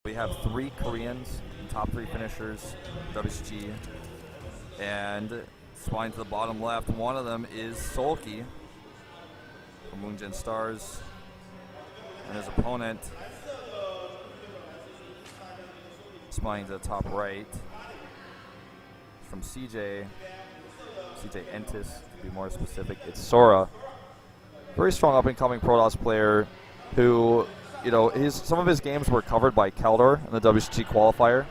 We have 3 Koreans, top 3 finishers, WCG, and spawning to the bottom left, one of them is Soulkey from Moonjin Stars, and his opponent spawning to the top right from CJ Entis, to be more specific. It's Sora, very strong up-and-coming Protoss player who, you know, some of his games were covered by Keldor in the WCG qualifier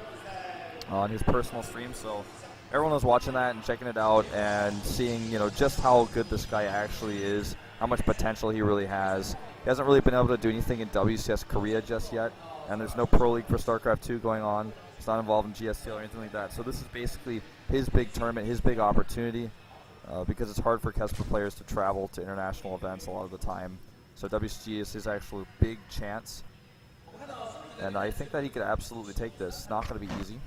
on his personal stream, so everyone was watching that and checking it out and seeing, you know, just how good this guy actually is, how much potential he really has. He hasn't really been able to do anything in WCS Korea just yet, and there's no Pro League for StarCraft 2 going on. It's not involved in GSTL or anything like that, so this is basically his big tournament, his big opportunity, because it's hard for Kesper players to travel to international events a lot of the time. So WCG is his actual big chance, and I think that he could absolutely take this. It's not going to be easy,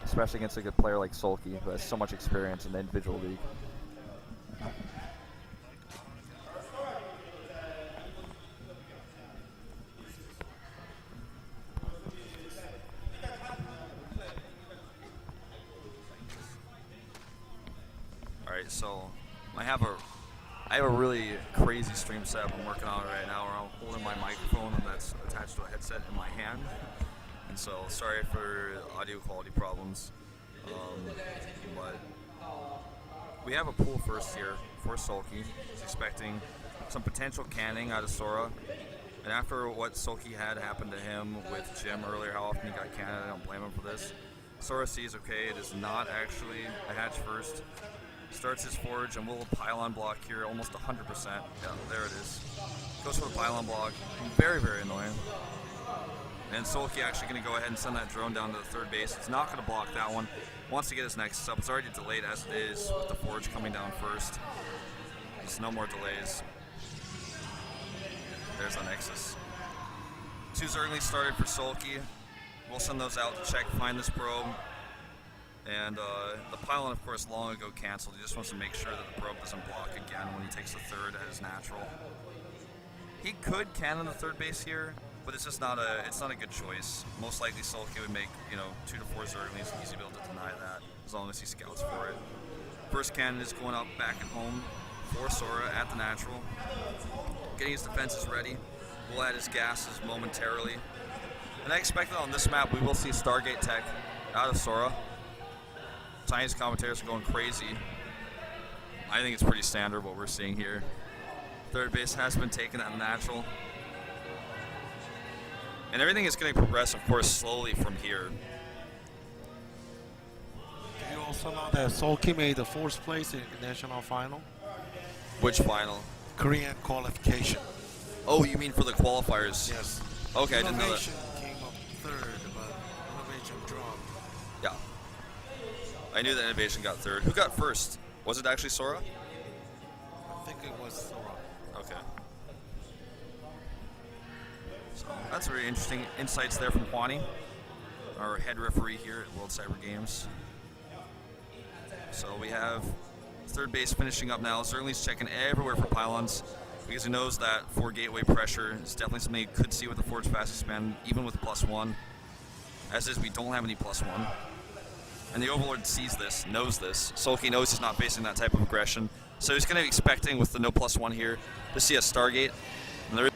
especially against a good player like Soulkey, who has so much experience in the individual league. All right, so I have a really crazy stream setup I'm working on right now, where I'm holding my microphone and that's attached to a headset in my hand. And so sorry for audio quality problems, but we have a pool first here for Soulkey. He's expecting some potential canning out of Sora. And after what Soulkey had happened to him with Jim earlier, how often he got canned, I don't blame him for this. Sora sees, okay, it is not actually a hatch first. Starts his forge and will pylon block here, almost 100%. Yeah, there it is. Goes for the pylon block. Very, very annoying. And Soulkey actually going to go ahead and send that drone down to the third base. It's not going to block that one. Wants to get his nexus up. It's already delayed as it is with the forge coming down first. There's no more delays. There's the nexus. 2 Zerglings started for Soulkey. We'll send those out to check, find this probe. And the pylon, of course, long ago canceled. He just wants to make sure that the probe doesn't block again when he takes the third at his natural. He could cannon the third base here, but it's just not a good choice. Most likely Soulkey would make, you know, 2 to 4 Zerglings, and he's able to deny that as long as he scouts for it. First cannon is going up back at home for Sora at the natural. Getting his defenses ready. We'll add his gases momentarily. And I expect that on this map we will see Stargate tech out of Sora. Chinese commentators are going crazy. I think it's pretty standard what we're seeing here. Third base has been taken at natural. And everything is going to progress, of course, slowly from here. Do you also know that Soulkey made the 4th place in the national final? Which final? Korean qualification. Oh, you mean for the qualifiers? Yes. Okay, I didn't know that. Innovation came up 3rd, but Innovation dropped. Yeah. I knew that Innovation got 3rd. Who got 1st? Was it actually Sora? I think it was Sora. Okay. So that's very interesting insights there from Kwani, our head referee here at World Cyber Games. So we have third base finishing up now. Zergling's checking everywhere for pylons because he knows that for gateway pressure is definitely something you could see with the Forge Fast Expand, even with +1. As is, we don't have any +1. And the Overlord sees this, knows this. Soulkey knows he's not facing that type of aggression. So he's going to be expecting, with the no +1 here, to see a Stargate. And there is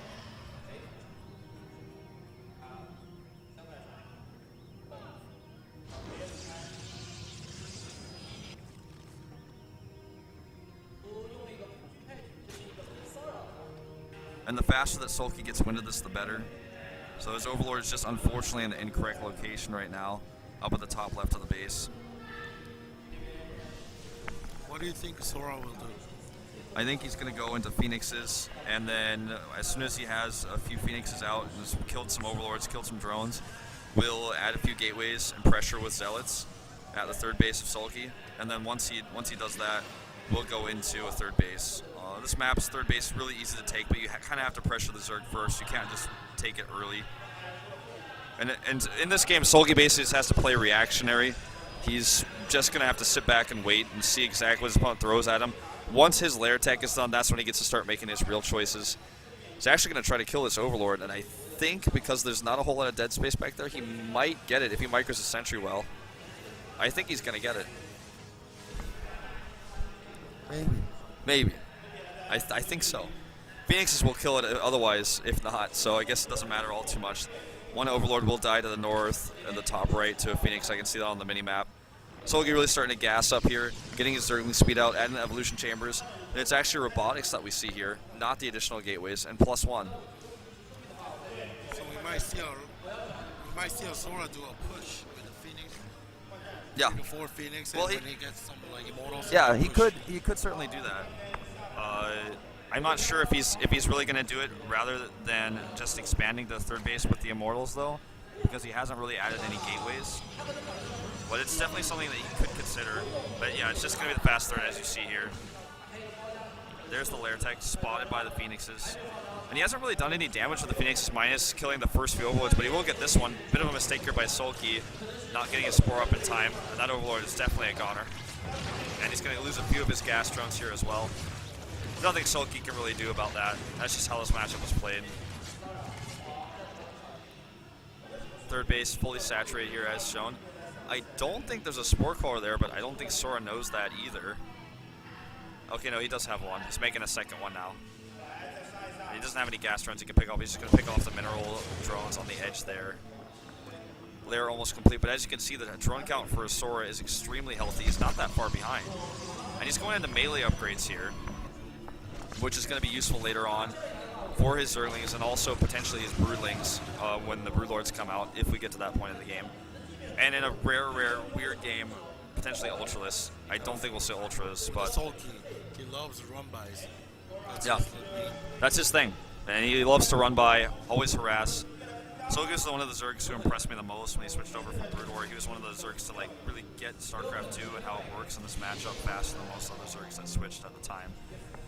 and the faster that Soulkey gets wind of this, the better. So his Overlord is just unfortunately in the incorrect location right now, up at the top left of the base. What do you think Sora will do? I think he's going to go into Phoenixes, and then as soon as he has a few Phoenixes out and has killed some Overlords, killed some drones, we'll add a few gateways and pressure with Zealots at the third base of Soulkey. And then once he does that, we'll go into a third base. This map's third base is really easy to take, but you kind of have to pressure the Zerg first. You can't just take it early. And in this game, Soulkey basically just has to play reactionary. He's just going to have to sit back and wait and see exactly what his opponent throws at him. Once his lair tech is done, that's when he gets to start making his real choices. He's actually going to try to kill this Overlord, and I think because there's not a whole lot of dead space back there, he might get it if he micros a sentry well. I think he's going to get it. Maybe. I think so. Phoenixes will kill it otherwise, if not, so I guess it doesn't matter all too much. One Overlord will die to the north and the top right to a Phoenix. I can see that on the mini-map. Soulkey really starting to gas up here, getting his Zergling speed out, adding the evolution chambers. And it's actually robotics that we see here, not the additional gateways, and +1. So we might see a Sora do a push with the Phoenix. Yeah. 4 Phoenix, Well, and when he gets some like immortals. Yeah, he could certainly do that. I'm not sure if he's really going to do it rather than just expanding the third base with the immortals though, because he hasn't really added any gateways. But it's definitely something that he could consider. But yeah, it's just going to be the fast third as you see here. There's the lair tech spotted by the Phoenixes. And he hasn't really done any damage with the Phoenixes minus killing the first few Overlords, but he will get this one. Bit of a mistake here by Soulkey, not getting his Spore up in time. And that Overlord is definitely a goner. And he's going to lose a few of his gas drones here as well. Nothing Soulkey can really do about that. That's just how this matchup was played. Third base fully saturated here as shown. I don't think there's a Spore Caller there, but I don't think Sora knows that either. Okay, no, he does have one. He's making a second one now. He doesn't have any gas drones he can pick off. He's just going to pick off the mineral drones on the edge there. Lair almost complete, but as you can see, the drone count for Sora is extremely healthy. He's not that far behind. And he's going into melee upgrades here, which is going to be useful later on for his Zerglings and also potentially his Broodlings when the Broodlords come out, if we get to that point in the game. And in a rare, weird game, potentially Ultraless. I don't think we'll see Ultras, but... Soulkey, he loves run-bys. That's his thing. And he loves to run by, always harass. Soulkey was one of the Zergs who impressed me the most when he switched over from Brood War. He was one of the Zergs to like really get StarCraft 2 and how it works in this matchup faster than most other Zergs that switched at the time.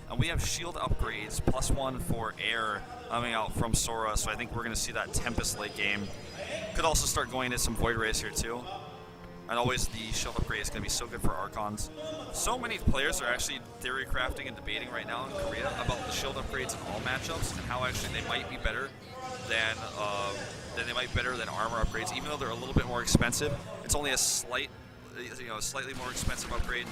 And we have shield upgrades, +1 for air coming out from Sora, so I think we're going to see that Tempest late game. Could also start going into some Void Rays here too. And always the shield upgrade is going to be so good for Archons. So many players are actually theory crafting and debating right now in Korea about the shield upgrades in all matchups and how actually they might be better than armor upgrades, even though they're a little bit more expensive. It's only a slightly more expensive upgrade.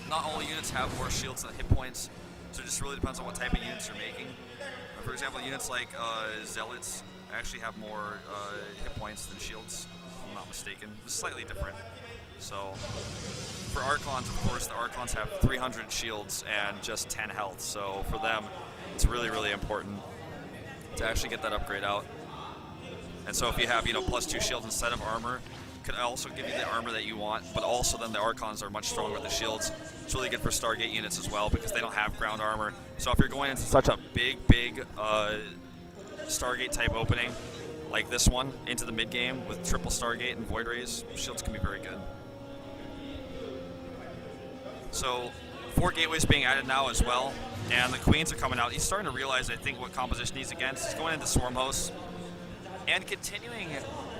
Not all units have more shields than hit points, so it just really depends on what type of units you're making. For example, units like Zealots actually have more hit points than shields, if I'm not mistaken. It's slightly different. So for Archons, of course, the Archons have 300 shields and just 10 health. So for them, it's really, really important to actually get that upgrade out. And so if you have, +2 shields instead of armor, could also give you the armor that you want, but also then the Archons are much stronger with the shields. It's really good for Stargate units as well because they don't have ground armor. So if you're going into such a big Stargate type opening like this one into the mid game with triple Stargate and Void Rays, shields can be very good. So 4 gateways being added now as well, and the Queens are coming out. He's starting to realize, I think, what composition he's against. He's going into Swarm Hosts and continuing,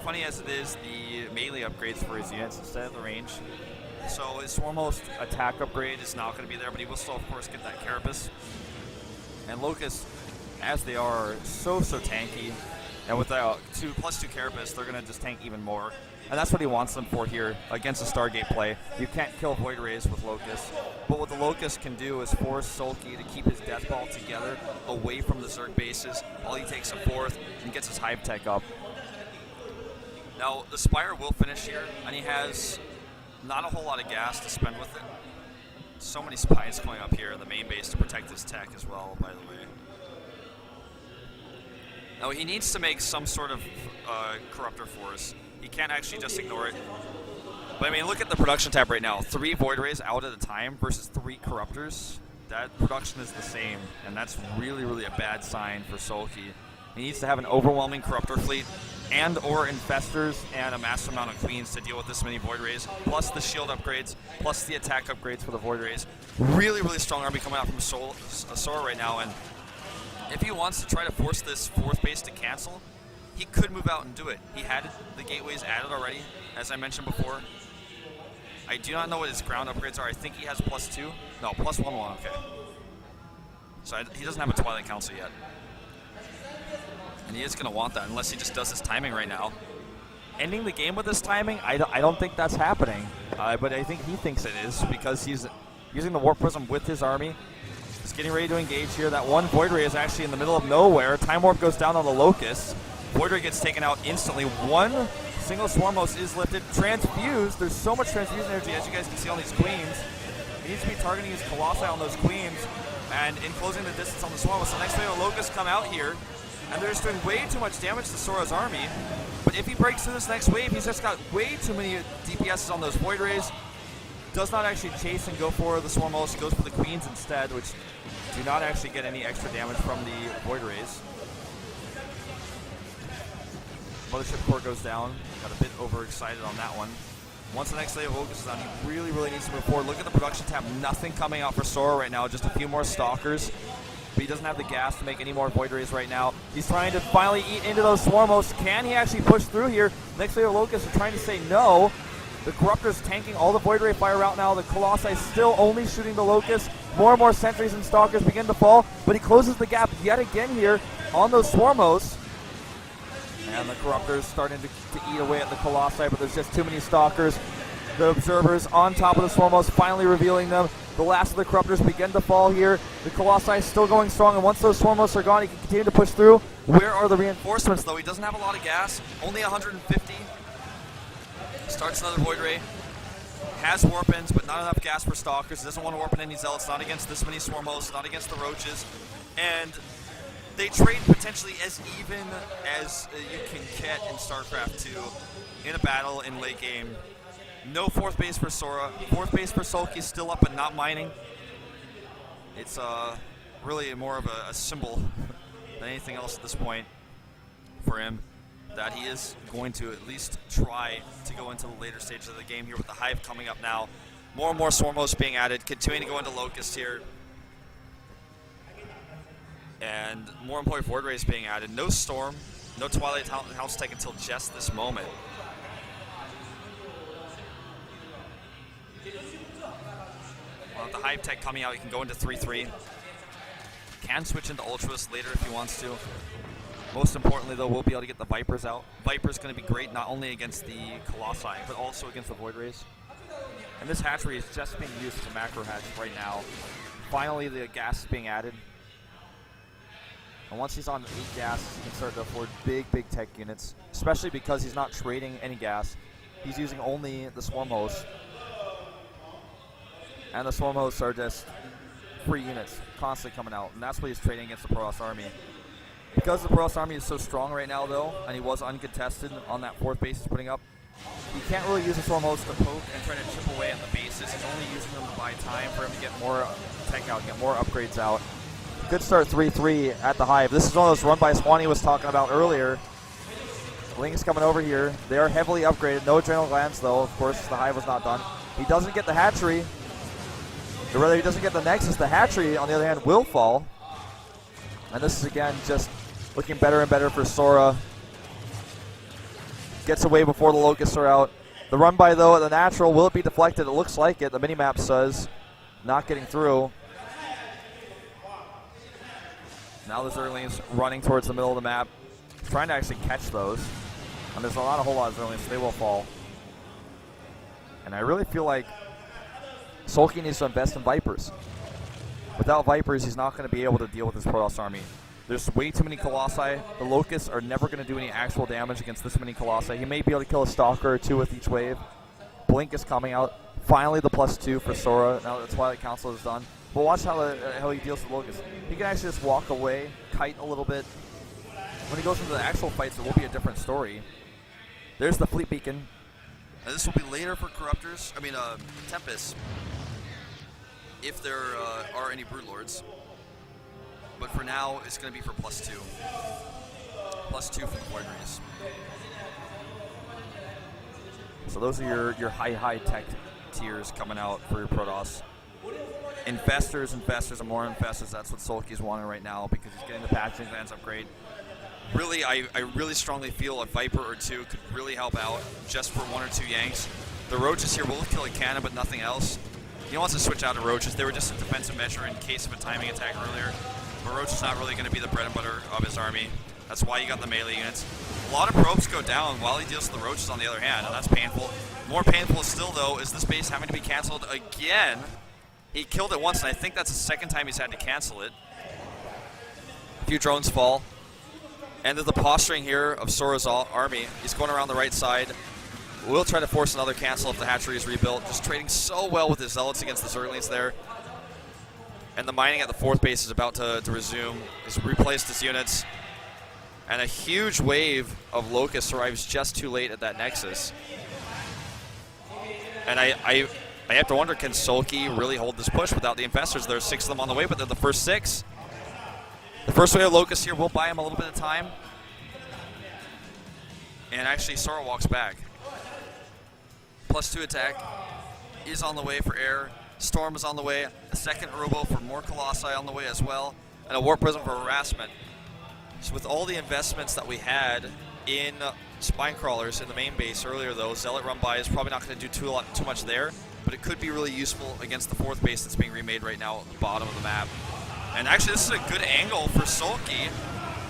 funny as it is, the melee upgrades for his units instead of the range. So his Swarm Host attack upgrade is not going to be there, but he will still, of course, get that Carapace. And Locusts, as they are, so tanky. And with the +2 Carapace, they're going to just tank even more. And that's what he wants them for here against a Stargate play. You can't kill Void Rays with Locusts. But what the Locust can do is force Soulkey to keep his Death Ball together away from the Zerg bases while he takes a 4th and gets his Hive Tech up. Now, the Spire will finish here, and he has not a whole lot of gas to spend with it. So many Spines going up here in the main base to protect his tech as well, by the way. Now, he needs to make some sort of Corruptor Force. He can't actually just ignore it. But I mean, look at the production tab right now. 3 Void Rays out at a time versus 3 Corruptors. That production is the same, and that's really, really a bad sign for Soulkey. He needs to have an overwhelming Corruptor fleet and or Infestors and a massive amount of Queens to deal with this many Void Rays, plus the shield upgrades, plus the attack upgrades for the Void Rays. Really, really strong army coming out from Sora right now, and if he wants to try to force this 4th base to cancel, he could move out and do it. He had the gateways added already, as I mentioned before. I do not know what his ground upgrades are. I think he has +2. No, +1, okay. So he doesn't have a Twilight Council yet. And he is going to want that unless he just does his timing right now. Ending the game with his timing, I don't think that's happening. But I think he thinks it is because he's using the Warp Prism with his army. He's getting ready to engage here. That one Void Ray is actually in the middle of nowhere. Time Warp goes down on the Locust. Void Ray gets taken out instantly. One single Swarmos is lifted. Transfused. There's so much transfusion energy, as you guys can see on these queens. He needs to be targeting his Colossi on those queens and in closing the distance on the Swarmos. The next wave of Locusts come out here, and they're just doing way too much damage to Sora's army. But if he breaks through this next wave, he's just got way too many DPSs on those Void Rays. Does not actually chase and go for the Swarmos. He goes for the queens instead, which do not actually get any extra damage from the Void Rays. Mothership Core goes down. Got a bit overexcited on that one. Once the next wave of Locust is on, he really, really needs to move forward. Look at the production tab. Nothing coming out for Sora right now. Just a few more Stalkers. But he doesn't have the gas to make any more Void Rays right now. He's trying to finally eat into those Swarmos. Can he actually push through here? Next wave of Locusts are trying to say no. The Corruptor's tanking all the Void Ray fire out now. The Colossi still only shooting the Locusts. More and more Sentries and Stalkers begin to fall. But he closes the gap yet again here on those Swarmos. And the Corruptor's starting to eat away at the Colossi, but there's just too many Stalkers. The Observers on top of the Swarmos, finally revealing them. The last of the Corruptors begin to fall here. The Colossi still going strong, and once those Swarmos are gone, he can continue to push through. Where are the reinforcements, though? He doesn't have a lot of gas, only 150. Starts another Void Ray. Has Warp-ins, but not enough gas for Stalkers. He doesn't want to warp in any Zealots, not against this many Swarmos, not against the Roaches. And they trade potentially as even as you can get in StarCraft 2 in a battle in late game. No fourth base for Sora. Fourth base for Soulkey still up but not mining. It's really more of a symbol than anything else at this point for him, that he is going to at least try to go into the later stages of the game here with the Hive coming up now. More and more Swarmos being added, continuing to go into Locust here. And more and more Void Rays being added. No Storm, no Twilight House Tech until just this moment. Well, with the Hive Tech coming out, he can go into 3-3. Can switch into Ultras later if he wants to. Most importantly, though, we'll be able to get the Vipers out. Viper's going to be great not only against the Colossi, but also against the Void Rays. And this hatchery is just being used as a macro hatch right now. Finally, the gas is being added. And once he's on 8 gas, he can start to afford big, big tech units, especially because he's not trading any gas. He's using only the Swarm Hosts. And the Swarm Hosts are just free units, constantly coming out. And that's what he's trading against the Protoss army. Because the Protoss army is so strong right now, though, and he was uncontested on that 4th base he's putting up, he can't really use the Swarm Hosts to poke and try to chip away at the bases. He's only using them to buy time for him to get more tech out, get more upgrades out. Good start 3-3 at the Hive. This is one of those run by Swanee was talking about earlier. Ling's coming over here. They are heavily upgraded. No adrenal glands, though. Of course, the Hive was not done. He doesn't get the hatchery. Or rather, he doesn't get the Nexus. The hatchery, on the other hand, will fall. And this is, again, just looking better and better for Sora. Gets away before the Locusts are out. The run by, though, at the natural, will it be deflected? It looks like it. The minimap says not getting through. Now the Zerglings running towards the middle of the map, trying to actually catch those. And there's a whole lot of Zerglings, so they will fall. And I really feel like Soulkey needs to invest in Vipers. Without Vipers, he's not going to be able to deal with this Protoss army. There's way too many Colossi. The Locusts are never going to do any actual damage against this many Colossi. He may be able to kill a Stalker or 2 with each wave. Blink is coming out. Finally, the +2 for Sora. Now that Twilight Council is done. But watch how he deals with Locusts. He can actually just walk away, kite a little bit. When he goes into the actual fights, it will be a different story. There's the Fleet Beacon. And this will be later for Corruptors. Tempest. If there are any Broodlords. But for now, it's going to be for +2. +2 for the Void Rays. So those are your high tech tiers coming out for your Protoss. Infestors, and more Infestors. That's what Soulkey's wanting right now because he's getting the Patching Glands upgrade. Really, I really strongly feel a Viper or 2 could really help out just for 1 or 2 Yanks. The Roaches here will kill a cannon, but nothing else. He wants to switch out to Roaches. They were just a defensive measure in case of a timing attack earlier. But Roach is not really going to be the bread and butter of his army. That's why you got the melee units. A lot of probes go down while he deals with the roaches on the other hand, and that's painful. More painful still, though, is this base having to be canceled again. He killed it once, and I think that's the second time he's had to cancel it. A few drones fall. End of the posturing here of Sora's army. He's going around the right side. We'll try to force another cancel if the hatchery is rebuilt. Just trading so well with his zealots against the Zerglings there. And the mining at the 4th base is about to resume. He's replaced his units. And a huge wave of Locusts arrives just too late at that Nexus. And I have to wonder, can Soulkey really hold this push without the Infestors? There's 6 of them on the way, but they're the first 6. The first wave of Locusts here will buy him a little bit of time. And actually, Sora walks back. +2 attack is on the way for air. Storm is on the way. A second Robo for more Colossi on the way as well. And a Warp Prism for harassment. So with all the investments that we had in Spine Crawlers in the main base earlier, though, Zealot run by is probably not going to do too much there. But it could be really useful against the 4th base that's being remade right now at the bottom of the map. And actually, this is a good angle for Soulkey.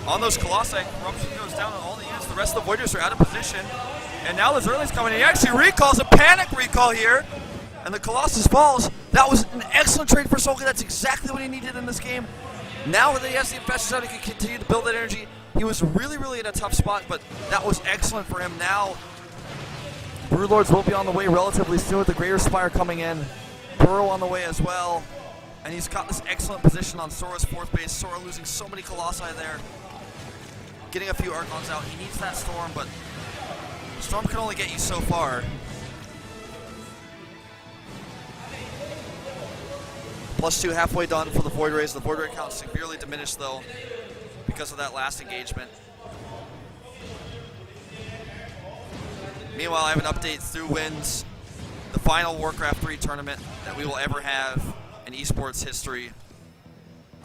On those Colossi, Corruption goes down on all the units. The rest of the Voiders are out of position. And now the Zergling's coming in. He actually recalls a panic recall here. And the Colossus falls. That was an excellent trade for Soulkey. That's exactly what he needed in this game. Now that he has the Infestors out, he can continue to build that energy. He was really in a tough spot, but that was excellent for him. Now, Broodlords will be on the way relatively soon with the Greater Spire coming in. Burrow on the way as well. And he's got this excellent position on Sora's 4th base. Sora losing so many Colossi there. Getting a few Archons out. He needs that Storm, but Storm can only get you so far. +2 halfway done for the Void Rays. The Void Ray count severely diminished, though, because of that last engagement. Meanwhile, I have an update through wins. The final Warcraft 3 tournament that we will ever have in esports history.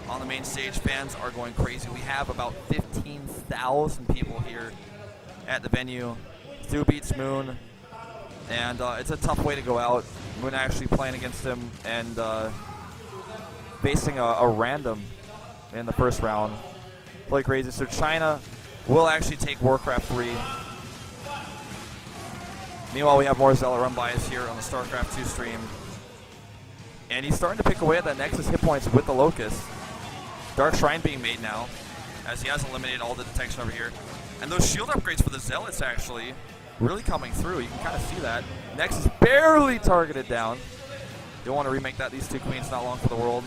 On the main stage, fans are going crazy. We have about 15,000 people here at the venue. Through beats Moon, and it's a tough way to go out. Moon actually playing against him and facing a random in the first round. Play crazy. So China will actually take Warcraft 3. Meanwhile, we have more Zealot run bys here on the StarCraft 2 stream. And he's starting to pick away at that Nexus hit points with the Locust. Dark Shrine being made now, as he has eliminated all the detection over here. And those shield upgrades for the Zealots actually really coming through. You can kind of see that. Nexus barely targeted down. You'll want to remake that. These 2 queens, not long for the world.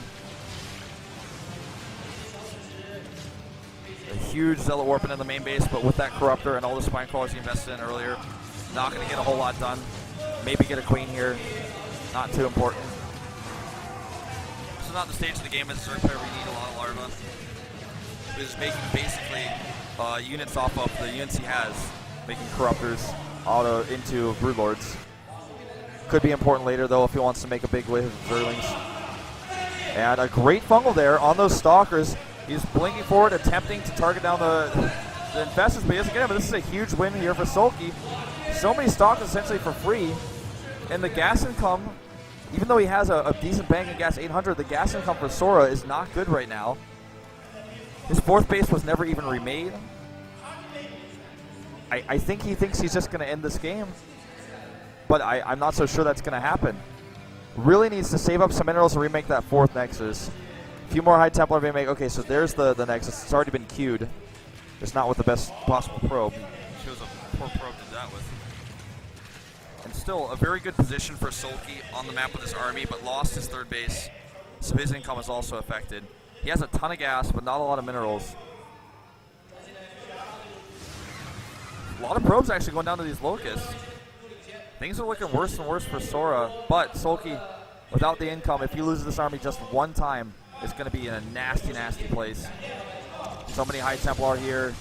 A huge Zealot warping in the main base, but with that Corruptor and all the Spine Crawlers he invested in earlier, not going to get a whole lot done. Maybe get a queen here. Not too important. This is not the stage of the game as Zerg player. We need a lot of larvae. He's making basically units off of the units he has, making Corruptors auto into Broodlords. Could be important later, though, if he wants to make a big wave of Zerglings. And a great fungal there on those Stalkers. He's blinking forward, attempting to target down the Infestors, but he doesn't get him. But this is a huge win here for Soulkey. So many Stalkers essentially for free. And the gas income, even though he has a decent bang in gas 800, the gas income for Sora is not good right now. His 4th base was never even remade. I think he thinks he's just going to end this game. But I'm not so sure that's going to happen. Really needs to save up some minerals and remake that 4th Nexus. A few more High Templar remake. Okay, so there's the Nexus. It's already been queued. It's not with the best possible probe. Shows a poor probe to do that with. And still a very good position for Soulkey on the map with his army, but lost his 3rd base. So his income is also affected. He has a ton of gas, but not a lot of minerals. A lot of probes actually going down to these Locusts. Things are looking worse and worse for Sora, but Soulkey, without the income, if he loses this army just one time, is going to be in a nasty, nasty place. So many High Templar here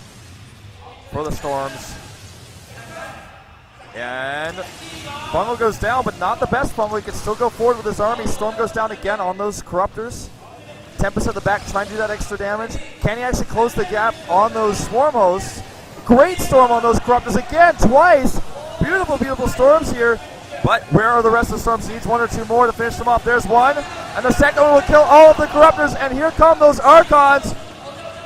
for the Storms. And Fungal goes down, but not the best Fungal. He can still go forward with his army. Storm goes down again on those Corruptors. Tempest at the back trying to do that extra damage. Can he actually close the gap on those Swarm Hosts? Great Storm on those Corruptors again, twice. Beautiful, beautiful Storms here. But where are the rest of the Storms? He needs 1 or 2 more to finish them off. There's one. And the second one will kill all of the Corruptors. And here come those Archons.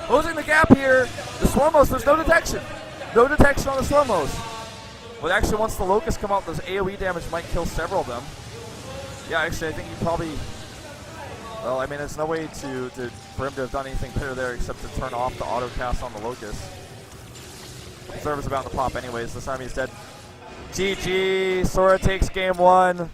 Closing the gap here. The Swarmos, there's no detection. No detection on the Swarmos. But actually, once the Locusts come out, those AoE damage might kill several of them. Yeah, actually, I think you probably... Well, I mean, there's no way for him to have done anything better there except to turn off the auto cast on the Locust. Observer's about to pop anyways. This enemy's dead. GG. Sora takes game 1.